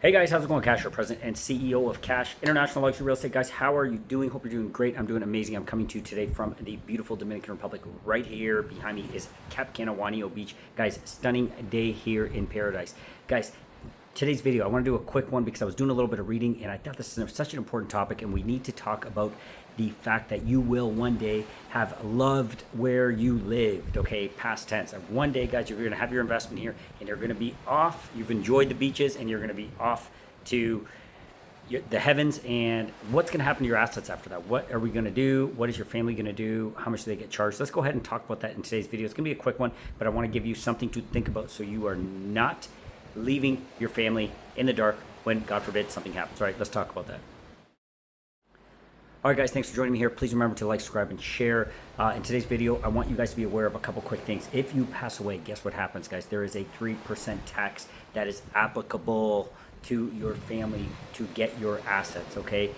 Hey guys, how's it going? Cash, your president and CEO of Cash International Luxury Real Estate. Guys, how are you doing? Hope you're doing great. I'm doing amazing. I'm coming to you today from the beautiful Dominican Republic. Right here behind me is Cap Canawanio Beach. Guys, stunning day here in paradise. Guys, today's video, I want to do a quick one because I was doing a little bit of reading and I thought this is such an important topic, and we need to talk about the fact that you will one day have loved where you lived, okay? Past tense. And one day, guys, you're going to have your investment here and you're going to be off. You've enjoyed the beaches and you're going to be off to the heavens. And what's going to happen to your assets after that? What are we going to do? What is your family going to do? How much do they get charged? Let's go ahead and talk about that in today's video. It's going to be a quick one, but I want to give you something to think about so you are not leaving your family in the dark when, God forbid, something happens. All right, let's talk about that. All right, guys, thanks for joining me here. Please remember to like, subscribe, and share. In today's video, I want you guys to be aware of a couple quick things. If you pass away, guess what happens, guys? There is a 3% tax that is applicable to your family to get your assets, okay?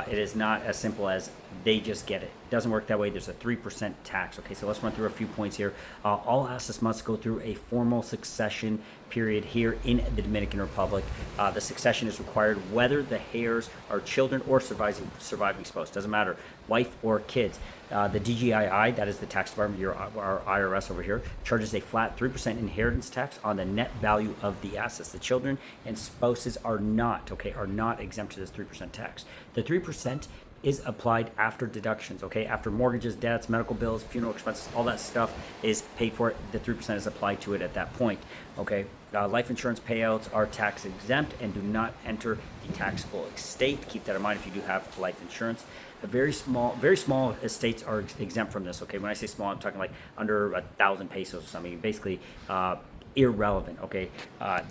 It is not as simple as they just get it. It doesn't work that way. There's a 3% tax, okay? So let's run through a few points here. All assets must go through a formal succession period here in the Dominican Republic. The succession is required whether the heirs are children or surviving spouse. Doesn't matter, wife or kids. The DGII, that is the tax department, our IRS over here, charges a flat 3% inheritance tax on the net value of the assets. The children and spouses are not exempt to this 3% tax. The 3% is applied after deductions, okay? After mortgages, debts, medical bills, funeral expenses, all that stuff is paid for. The 3% is applied to it at that point, okay? Life insurance payouts are tax exempt and do not enter the taxable estate. Keep that in mind if you do have life insurance. Very small estates are exempt from this, okay? When I say small, I'm talking like under 1,000 pesos or something, basically irrelevant, okay?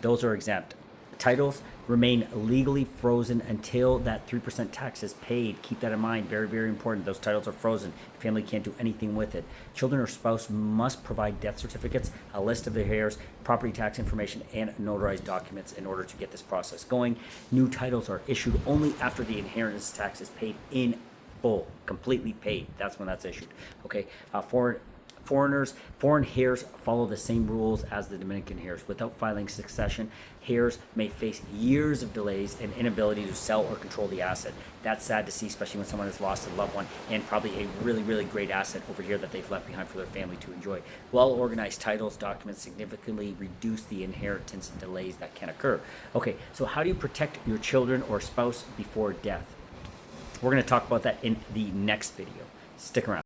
Those are exempt. Titles remain legally frozen until that 3% tax is paid. Keep that in mind. Very, very important. Those titles are frozen. Family can't do anything with it. Children or spouse must provide death certificates, a list of their heirs, property tax information, and notarized documents in order to get this process going. New titles are issued only after the inheritance tax is paid in full, completely paid. That's when that's issued. Okay. Foreign heirs follow the same rules as the Dominican heirs. Without filing succession, heirs may face years of delays and inability to sell or control the asset. That's sad to see, especially when someone has lost a loved one and probably a really, really great asset over here that they've left behind for their family to enjoy. Well-organized titles documents significantly reduce the inheritance delays that can occur. Okay, so how do you protect your children or spouse before death? We're going to talk about that in the next video. Stick around.